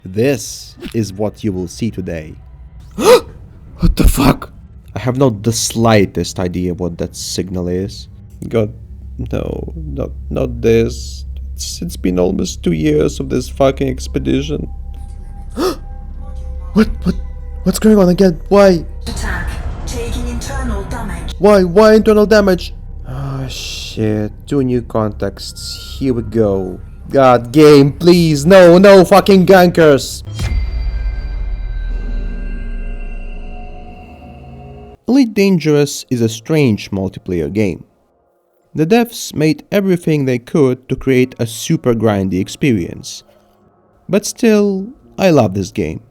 This is what you will see today. What the fuck? I have not the slightest idea what that signal is. God, no, not this. It's been almost 2 years of this fucking expedition. What's going on again? Why? Attack. Taking internal damage. Why internal damage? Oh shit, 2 new contexts. Here we go. God, game, please, no fucking gankers! Elite Dangerous is a strange multiplayer game. The devs made everything they could to create a super grindy experience. But still, I love this game.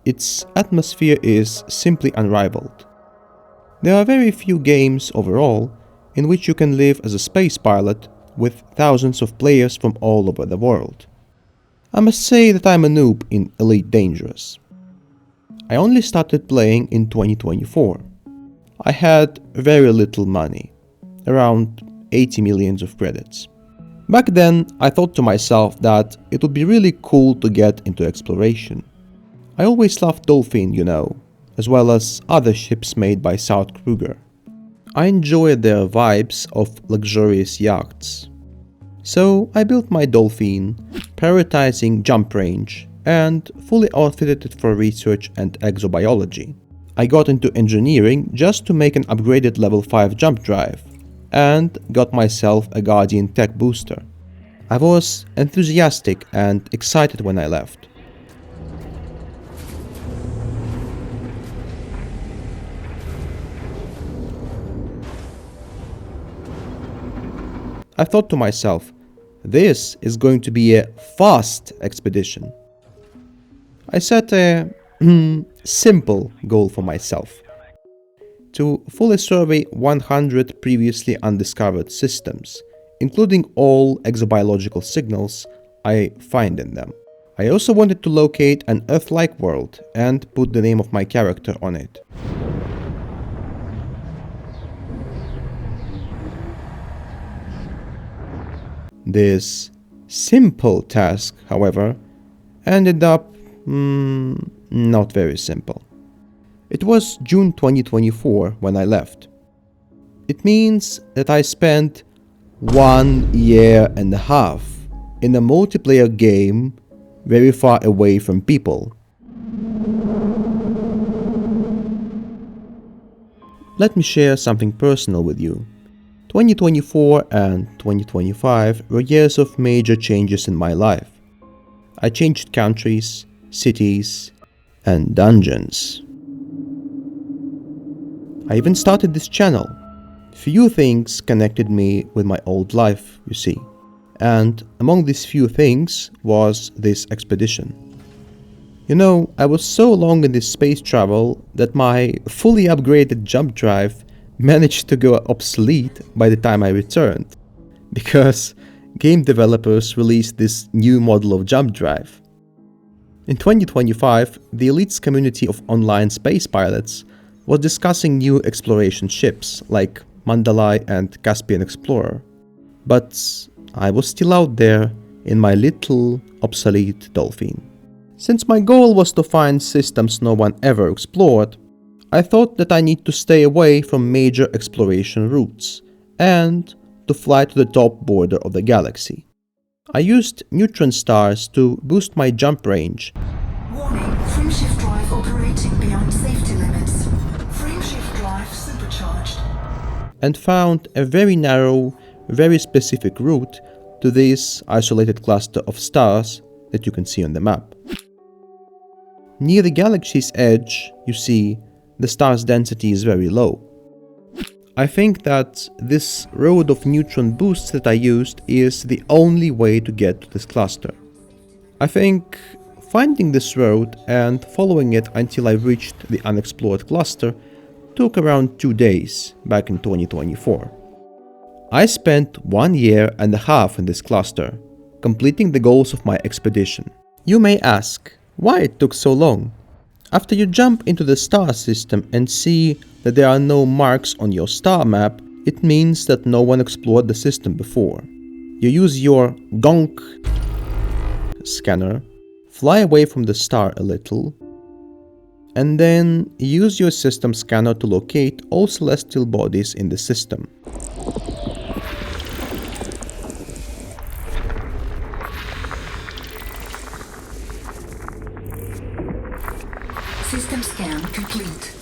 Its atmosphere is simply unrivaled. There are very few games overall in which you can live as a space pilot with thousands of players from all over the world. I must say that I'm a noob in Elite Dangerous. I only started playing in 2024. I had very little money, around 80 millions of credits. Back then, I thought to myself that it would be really cool to get into exploration. I always loved Dolphin, you know, as well as other ships made by South Kruger. I enjoyed their vibes of luxurious yachts. So I built my Dolphin, prioritizing jump range, and fully outfitted it for research and exobiology. I got into engineering just to make an upgraded level 5 jump drive, and got myself a Guardian tech booster. I was enthusiastic and excited when I left. I thought to myself, this is going to be a fast expedition. I set a simple goal for myself: to fully survey 100 previously undiscovered systems, including all exobiological signals I find in them. I also wanted to locate an Earth-like world and put the name of my character on it. This simple task, however, ended up not very simple. It was June 2024 when I left. It means that I spent 1 year and a half in a multiplayer game very far away from people. Let me share something personal with you. 2024 and 2025 were years of major changes in my life. I changed countries, cities, and dungeons. I even started this channel. Few things connected me with my old life, you see. And among these few things was this expedition. You know, I was so long in this space travel that my fully upgraded jump drive managed to go obsolete by the time I returned, because game developers released this new model of jump drive. In 2025, the Elite's community of online space pilots was discussing new exploration ships like Mandalay and Caspian Explorer, but I was still out there in my little obsolete Dolphin. Since my goal was to find systems no one ever explored, I thought that I need to stay away from major exploration routes and to fly to the top border of the galaxy. I used neutron stars to boost my jump range. Warning, frameshift drive operating beyond safety limits. Frameshift drive supercharged. And found a very narrow, very specific route to this isolated cluster of stars that you can see on the map. Near the galaxy's edge, you see, the star's density is very low. I think that this road of neutron boosts that I used is the only way to get to this cluster. I think finding this road and following it until I reached the unexplored cluster took around 2 days back in 2024. I spent 1 year and a half in this cluster, completing the goals of my expedition. You may ask, why it took so long? After you jump into the star system and see that there are no marks on your star map, it means that no one explored the system before. You use your GONK scanner fly away from the star a little, and then use your system scanner to locate all celestial bodies in the system. System scan complete.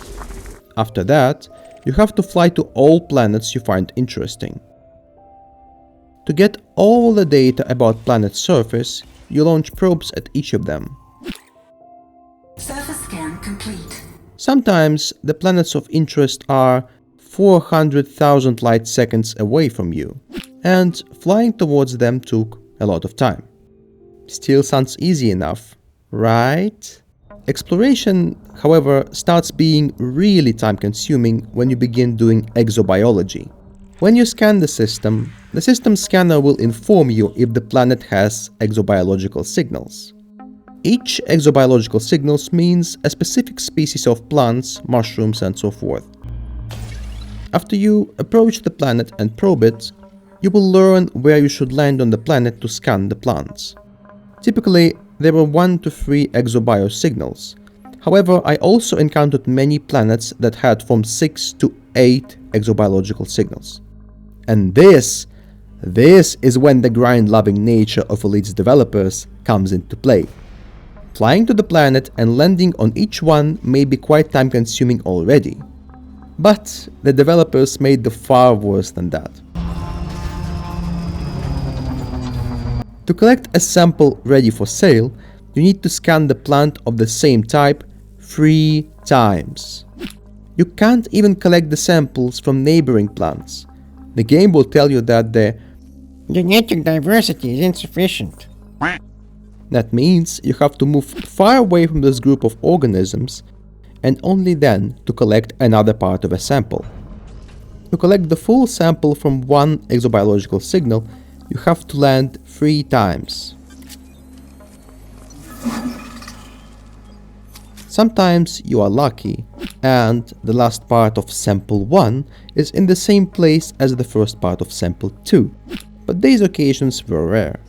After that, you have to fly to all planets you find interesting. To get all the data about planet's surface, you launch probes at each of them. Surface scan complete. Sometimes the planets of interest are 400,000 light seconds away from you, and flying towards them took a lot of time. Still sounds easy enough, right? Exploration, however, starts being really time-consuming when you begin doing exobiology. When you scan the system scanner will inform you if the planet has exobiological signals. Each exobiological signal means a specific species of plants, mushrooms, and so forth. After you approach the planet and probe it, you will learn where you should land on the planet to scan the plants. Typically, there were 1 to 3 exobio signals. However, I also encountered many planets that had from 6 to 8 exobiological signals. And this is when the grind-loving nature of Elite's developers comes into play. Flying to the planet and landing on each one may be quite time-consuming already. But the developers made the far worse than that. To collect a sample ready for sale, you need to scan the plant of the same type 3 times. You can't even collect the samples from neighboring plants. The game will tell you that the genetic diversity is insufficient. That means you have to move far away from this group of organisms and only then to collect another part of a sample. To collect the full sample from one exobiological signal, you have to land 3 times. Sometimes you are lucky, and the last part of sample 1 is in the same place as the first part of sample 2, but these occasions were rare.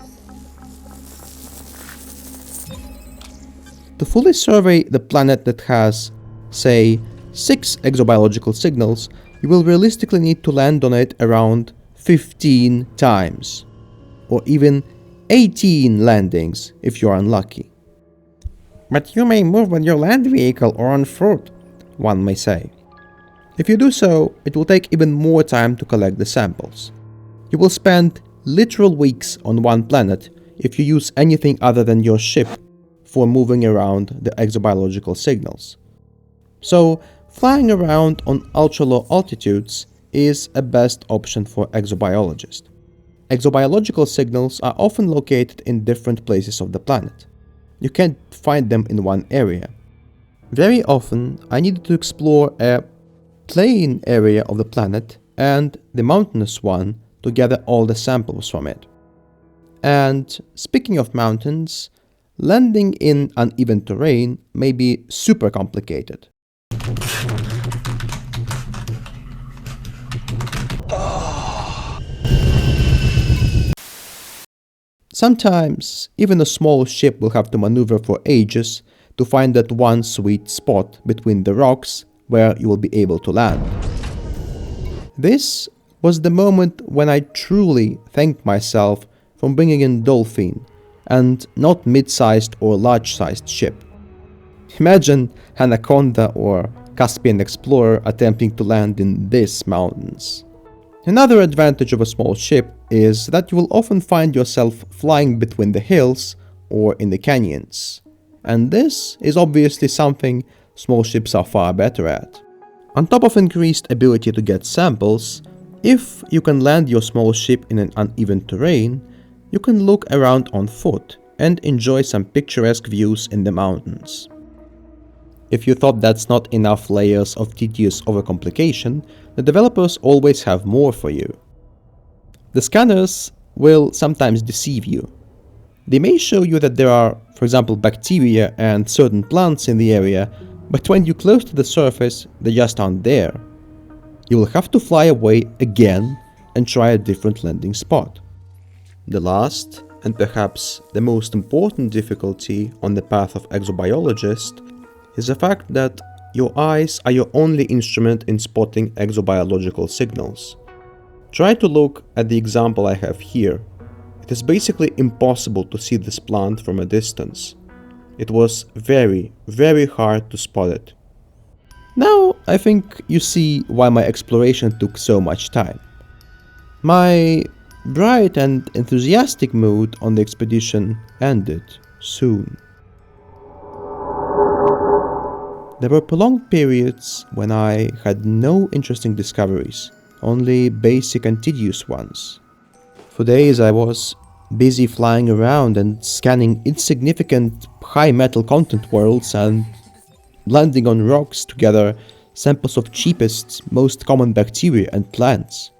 To fully survey the planet that has, say, 6 exobiological signals, you will realistically need to land on it around 15 times, or even 18 landings if you are unlucky. But you may move with your land vehicle or on foot, one may say. If you do so, it will take even more time to collect the samples. You will spend literal weeks on one planet if you use anything other than your ship for moving around the exobiological signals. So, flying around on ultra-low altitudes is a best option for exobiologists. Exobiological signals are often located in different places of the planet. You can't find them in one area. Very often, I needed to explore a plain area of the planet and the mountainous one to gather all the samples from it. And speaking of mountains, landing in uneven terrain may be super complicated. Sometimes, even a small ship will have to maneuver for ages to find that one sweet spot between the rocks where you will be able to land. This was the moment when I truly thanked myself for bringing in Dolphin and not mid-sized or large-sized ship. Imagine Anaconda or Caspian Explorer attempting to land in these mountains. Another advantage of a small ship is that you will often find yourself flying between the hills or in the canyons. And this is obviously something small ships are far better at. On top of increased ability to get samples, if you can land your small ship in an uneven terrain, you can look around on foot and enjoy some picturesque views in the mountains. If you thought that's not enough layers of tedious overcomplication, the developers always have more for you. The scanners will sometimes deceive you. They may show you that there are, for example, bacteria and certain plants in the area, but when you're close to the surface, they just aren't there. You will have to fly away again and try a different landing spot. The last and perhaps the most important difficulty on the path of exobiologist, is the fact that your eyes are your only instrument in spotting exobiological signals. Try to look at the example I have here. It is basically impossible to see this plant from a distance. It was very, very hard to spot it. Now I think you see why my exploration took so much time. My bright and enthusiastic mood on the expedition ended soon. There were prolonged periods when I had no interesting discoveries, only basic and tedious ones. For days I was busy flying around and scanning insignificant high metal content worlds and landing on rocks to gather samples of cheapest, most common bacteria and plants.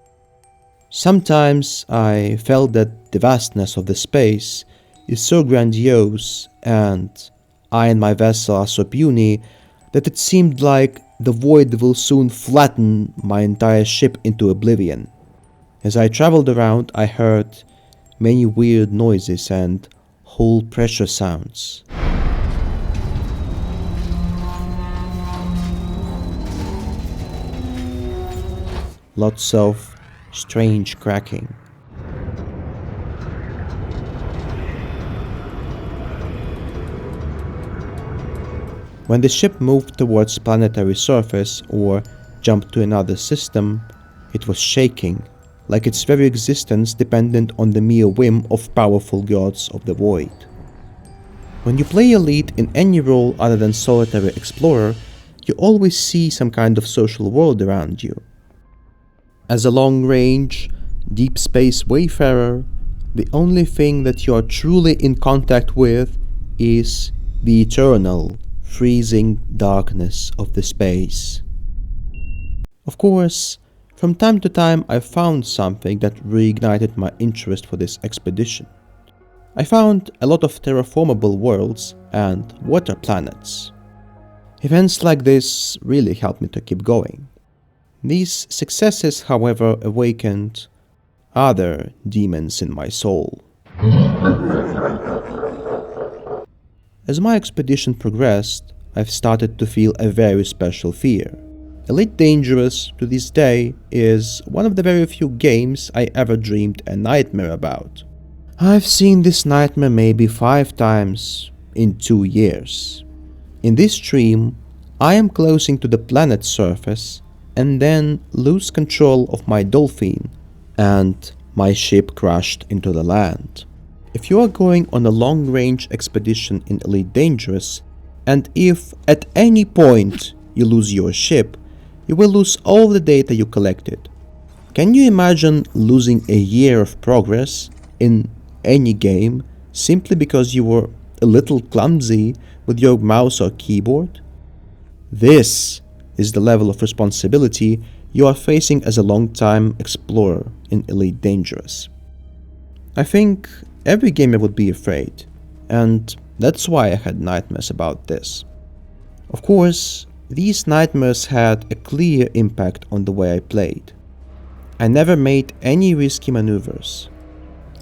Sometimes I felt that the vastness of the space is so grandiose and I and my vessel are so puny that it seemed like the void will soon flatten my entire ship into oblivion. As I traveled around, I heard many weird noises and hull pressure sounds. Lots of strange cracking. When the ship moved towards planetary surface or jumped to another system, it was shaking, like its very existence depended on the mere whim of powerful gods of the void. When you play Elite in any role other than solitary explorer, you always see some kind of social world around you. As a long-range, deep space wayfarer, the only thing that you are truly in contact with is the eternal, freezing darkness of the space. Of course, from time to time I found something that reignited my interest for this expedition. I found a lot of terraformable worlds and water planets. Events like this really helped me to keep going. These successes, however, awakened other demons in my soul. As my expedition progressed, I've started to feel a very special fear. Elite Dangerous, to this day, is one of the very few games I ever dreamed a nightmare about. I've seen this nightmare maybe 5 times in 2 years. In this dream, I am closing to the planet's surface and then lose control of my dolphin and my ship crashed into the land. If you are going on a long-range expedition in Elite Dangerous, and if at any point you lose your ship, you will lose all the data you collected. Can you imagine losing a year of progress in any game simply because you were a little clumsy with your mouse or keyboard? This is the level of responsibility you are facing as a long-time explorer in Elite Dangerous. I think every gamer would be afraid, and that's why I had nightmares about this. Of course, these nightmares had a clear impact on the way I played. I never made any risky maneuvers.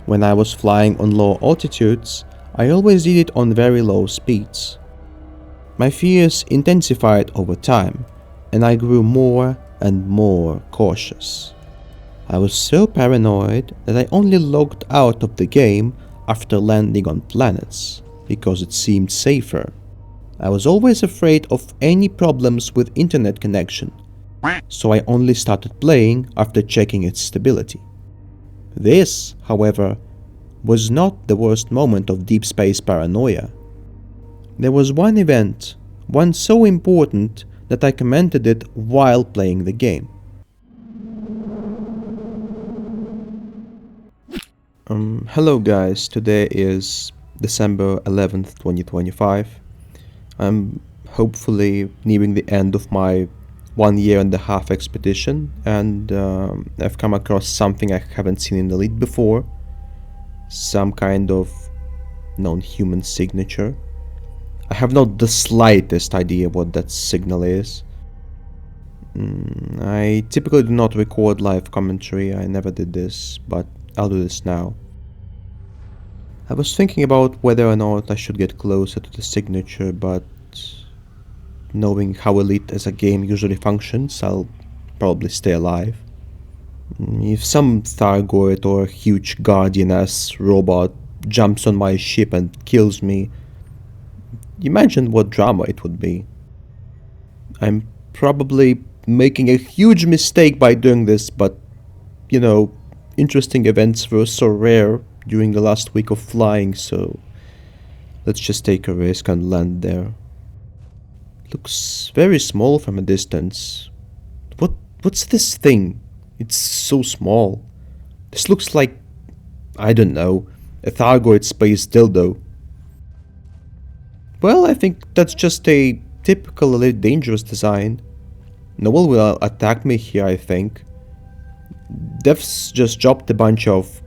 When I was flying on low altitudes, I always did it on very low speeds. My fears intensified over time, and I grew more and more cautious. I was so paranoid that I only logged out of the game after landing on planets, because it seemed safer. I was always afraid of any problems with internet connection, so I only started playing after checking its stability. This, however, was not the worst moment of deep space paranoia. There was one event, one so important that I commented it while playing the game. Hello guys, today is December 11th, 2025. I'm hopefully nearing the end of my 1.5 year expedition, and I've come across something I haven't seen in Elite before. Some kind of non-human signature. I have not the slightest idea what that signal is. I typically do not record live commentary, I never did this, but I'll do this now. I was thinking about whether or not I should get closer to the signature, but knowing how Elite as a game usually functions, I'll probably stay alive. If some Thargoid or huge Guardian-ass robot jumps on my ship and kills me, imagine what drama it would be. I'm probably making a huge mistake by doing this, but you know, interesting events were so rare during the last week of flying, so let's just take a risk and land there. Looks very small from a distance. What's this thing? It's so small. This looks like, I don't know, a Thargoid space dildo. Well, I think that's just a typical Elite Dangerous design. No one will attack me here, I think. Devs just dropped a bunch of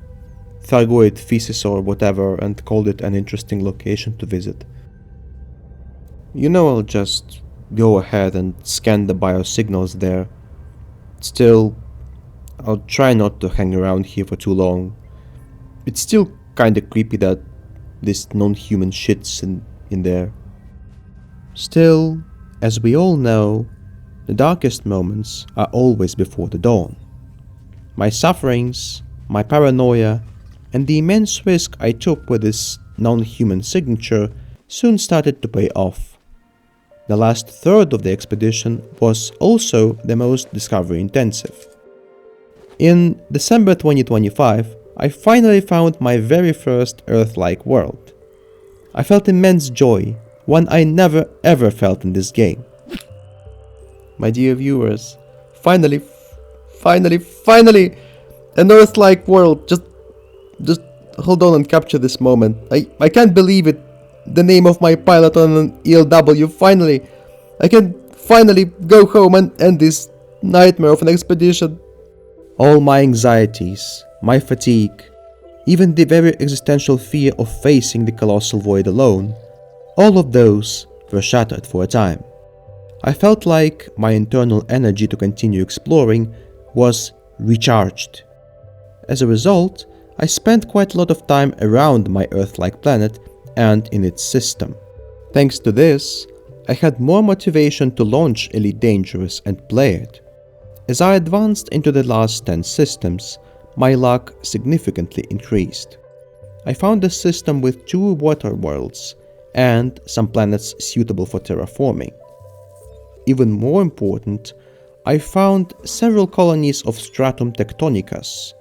Thargoid feces or whatever and called it an interesting location to visit. You know, I'll just go ahead and scan the biosignals there. Still, I'll try not to hang around here for too long. It's still kinda creepy that this non-human shit's in there. Still, as we all know, the darkest moments are always before the dawn. My sufferings, my paranoia, and the immense risk I took with this non-human signature soon started to pay off. The last third of the expedition was also the most discovery intensive. In December 2025, I finally found my very first Earth-like world. I felt immense joy, one I never ever felt in this game. My dear viewers, finally, an Earth-like world. Just hold on and capture this moment. I can't believe it. The name of my pilot on an ELW, finally. I can finally go home and end this nightmare of an expedition. All my anxieties, my fatigue, even the very existential fear of facing the colossal void alone, all of those were shattered for a time. I felt like my internal energy to continue exploring was recharged. As a result, I spent quite a lot of time around my Earth-like planet and in its system. Thanks to this, I had more motivation to launch Elite Dangerous and play it. As I advanced into the last 10 systems, my luck significantly increased. I found a system with 2 water worlds and some planets suitable for terraforming. Even more important, I found several colonies of Stratum Tectonicus,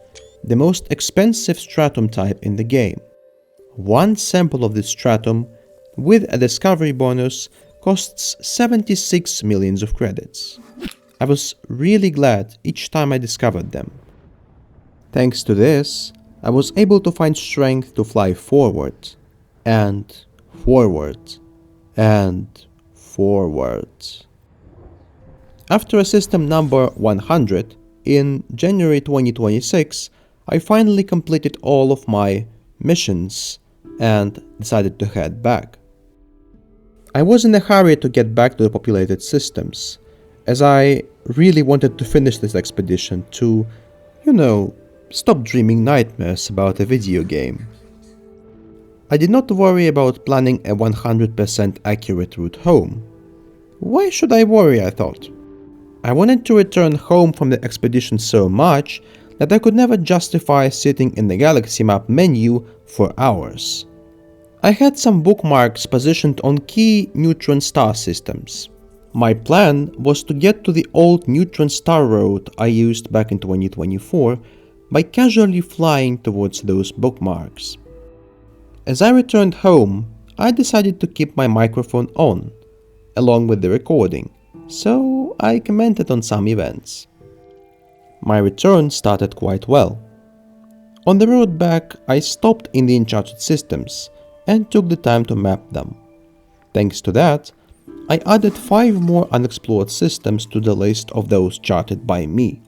the most expensive stratum type in the game. One sample of this stratum, with a discovery bonus, costs 76 millions of credits. I was really glad each time I discovered them. Thanks to this, I was able to find strength to fly forward, and forward, and forward. After a system number 100, in January 2026, I finally completed all of my missions and decided to head back. I was in a hurry to get back to the populated systems, as I really wanted to finish this expedition to, stop dreaming nightmares about a video game. I did not worry about planning a 100% accurate route home. Why should I worry, I thought. I wanted to return home from the expedition so much that I could never justify sitting in the galaxy map menu for hours. I had some bookmarks positioned on key neutron star systems. My plan was to get to the old neutron star road I used back in 2024 by casually flying towards those bookmarks. As I returned home, I decided to keep my microphone on, along with the recording, so I commented on some events. My return started quite well. On the road back, I stopped in the Uncharted systems and took the time to map them. Thanks to that, I added 5 more unexplored systems to the list of those charted by me.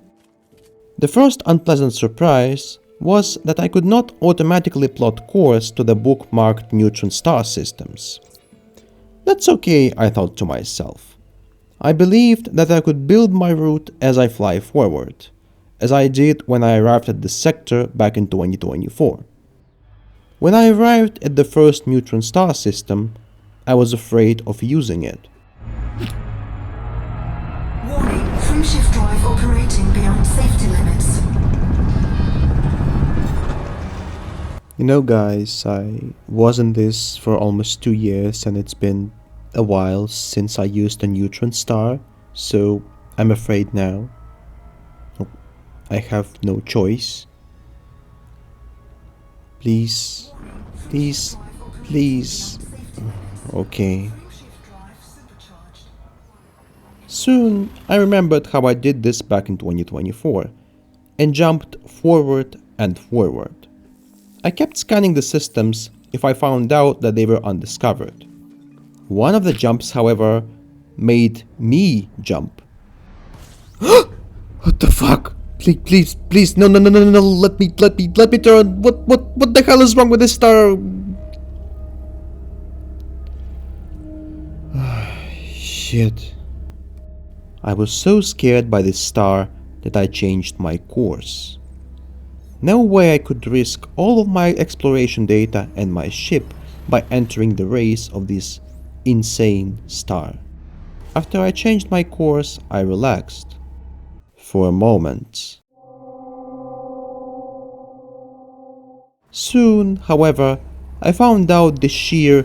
The first unpleasant surprise was that I could not automatically plot course to the bookmarked neutron star systems. That's okay, I thought to myself. I believed that I could build my route as I fly forward, as I did when I arrived at the sector back in 2024. When I arrived at the first neutron star system, I was afraid of using it. Warning, frameshift drive operating beyond safety limits. You know guys, I was in this for almost 2 years and it's been a while since I used a neutron star, so I'm afraid now. I have no choice. Please, please, please. Okay. Soon, I remembered how I did this back in 2024 and jumped forward and forward. I kept scanning the systems if I found out that they were undiscovered. One of the jumps, however, made me jump. What the fuck? Please, no, let me turn. What the hell is wrong with this star? Shit. I was so scared by this star that I changed my course. No way I could risk all of my exploration data and my ship by entering the race of this insane star. After I changed my course, I relaxed. For a moment. Soon, however, I found out the sheer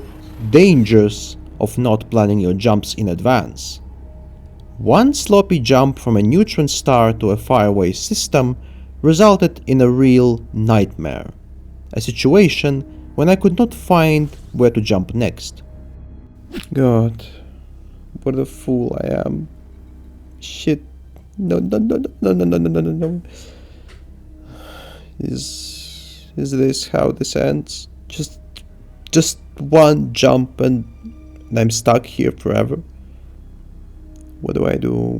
dangers of not planning your jumps in advance. One sloppy jump from a neutron star to a faraway system resulted in a real nightmare, a situation when I could not find where to jump next. God, what a fool I am. Shit. No. Is this how this ends? Just one jump and I'm stuck here forever. What do I do?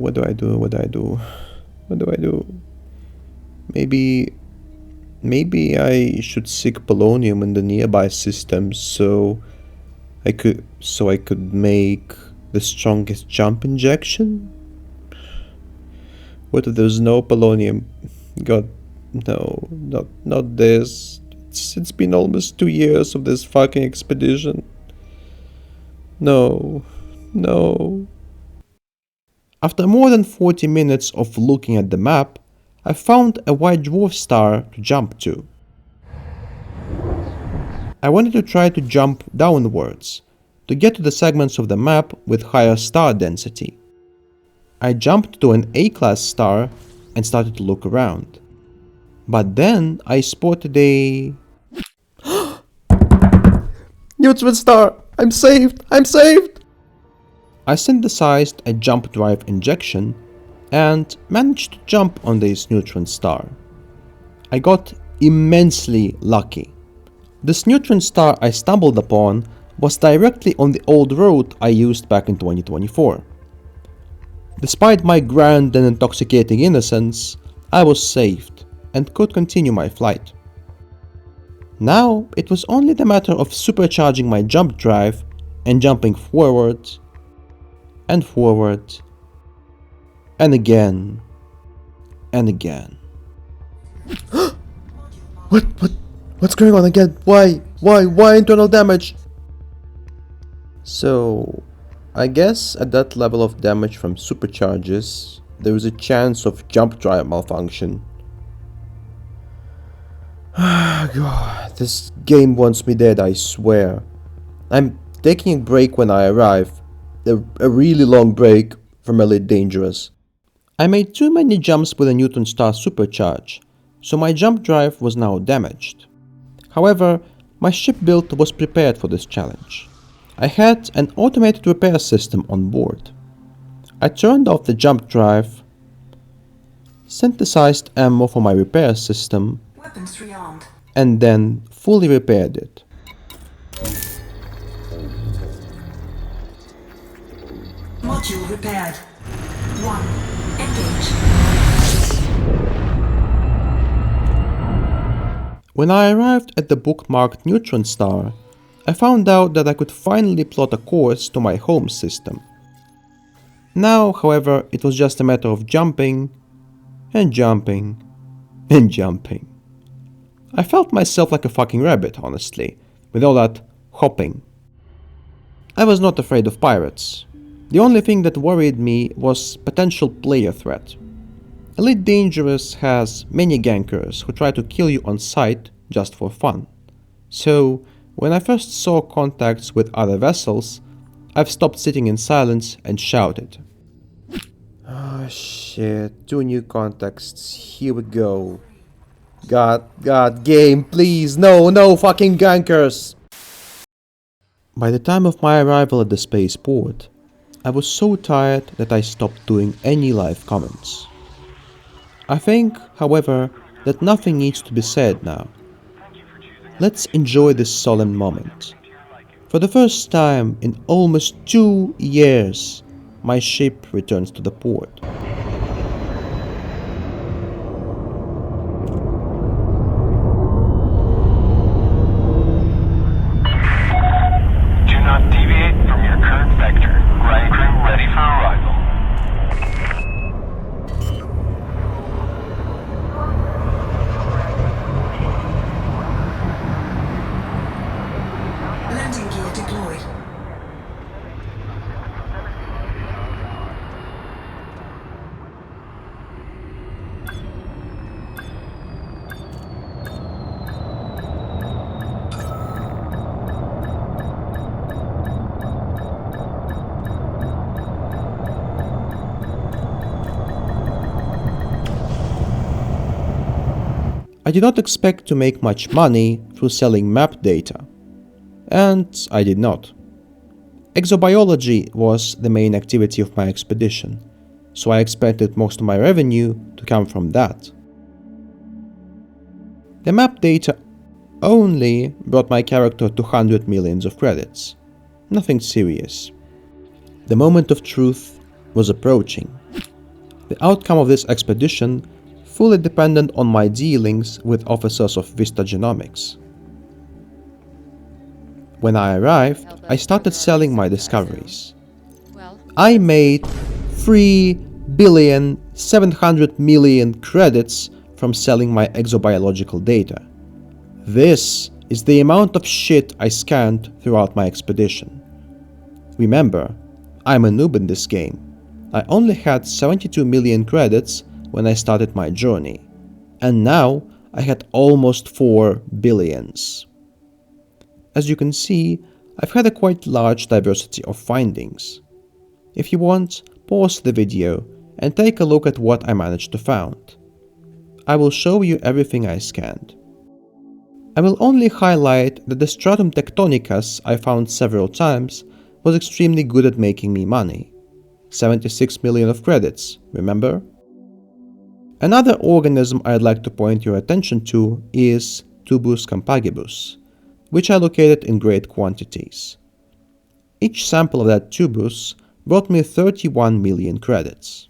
Maybe I should seek polonium in the nearby systems so I could make the strongest jump injection? What if there's no polonium? God, no, not this. It's been almost 2 years of this fucking expedition. No. After more than 40 minutes of looking at the map, I found a white dwarf star to jump to. I wanted to try to jump downwards, to get to the segments of the map with higher star density. I jumped to an A-class star and started to look around. But then I spotted a... Neutron star! I'm saved! I synthesized a jump drive injection and managed to jump on this neutron star. I got immensely lucky. This neutron star I stumbled upon was directly on the old road I used back in 2024. Despite my grand and intoxicating innocence, I was saved and could continue my flight. Now it was only the matter of supercharging my jump drive and jumping forward and forward and again and again. What's going on again? Why internal damage? So, I guess at that level of damage from supercharges, there is a chance of jump drive malfunction. God, this game wants me dead, I swear. I'm taking a break when I arrive. A really long break from Elite Dangerous. I made too many jumps with a neutron star supercharge, so my jump drive was now damaged. However, my ship build was prepared for this challenge. I had an automated repair system on board. I turned off the jump drive, synthesized ammo for my repair system, Weapons rearmed. and then fully repaired it. Module repaired. 1. Engage. When I arrived at the bookmarked neutron star, I found out that I could finally plot a course to my home system. Now, however, it was just a matter of jumping and jumping and jumping. I felt myself like a fucking rabbit, honestly, with all that hopping. I was not afraid of pirates. The only thing that worried me was potential player threat. Elite Dangerous has many gankers who try to kill you on sight just for fun. So, when I first saw contacts with other vessels, I've stopped sitting in silence and shouted. Oh shit, 2 new contacts, here we go. God, game, please, no fucking gankers! By the time of my arrival at the spaceport, I was so tired that I stopped doing any live comments. I think, however, that nothing needs to be said now. Let's enjoy this solemn moment. For the first time in almost 2 years, my ship returns to the port. Do not deviate from your current vector. Ground crew ready for arrival. Landing gear deployed. I did not expect to make much money through selling map data. And I did not. Exobiology was the main activity of my expedition, so I expected most of my revenue to come from that. The map data only brought my character 200 millions of credits. Nothing serious. The moment of truth was approaching. The outcome of this expedition fully dependent on my dealings with officers of Vista Genomics. When I arrived, I started selling my discoveries. I made 3,700,000,000 credits from selling my exobiological data. This is the amount of shit I scanned throughout my expedition. Remember, I'm a noob in this game. I only had 72 million credits when I started my journey, and now I had almost 4 billions. As you can see, I've had a quite large diversity of findings. If you want, pause the video and take a look at what I managed to find. I will show you everything I scanned. I will only highlight that the stratum tectonicus I found several times was extremely good at making me money. 76 million of credits, remember? Another organism I'd like to point your attention to is Tubus campagibus, which I located in great quantities. Each sample of that tubus brought me 31 million credits.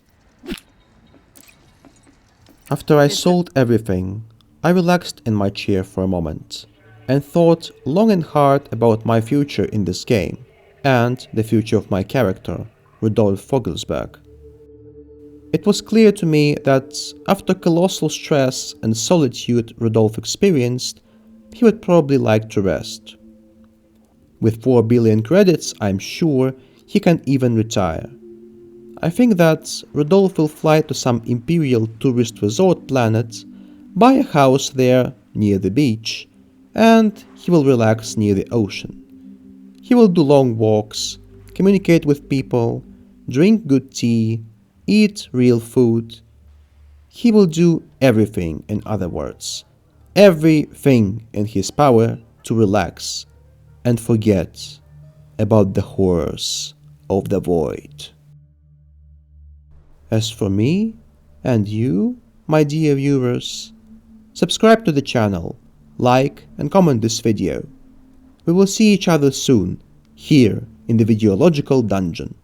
After I sold everything, I relaxed in my chair for a moment and thought long and hard about my future in this game and the future of my character, Rudolf Vogelsberg. It was clear to me that after colossal stress and solitude Rudolf experienced, he would probably like to rest. With 4 billion credits, I'm sure he can even retire. I think that Rudolf will fly to some imperial tourist resort planet, buy a house there near the beach, and he will relax near the ocean. He will do long walks, communicate with people, drink good tea, eat real food. He will do everything, in other words, everything in his power to relax and forget about the horrors of the void. As for me and you, my dear viewers, subscribe to the channel, like and comment this video. We will see each other soon, here in the Videological Dungeon.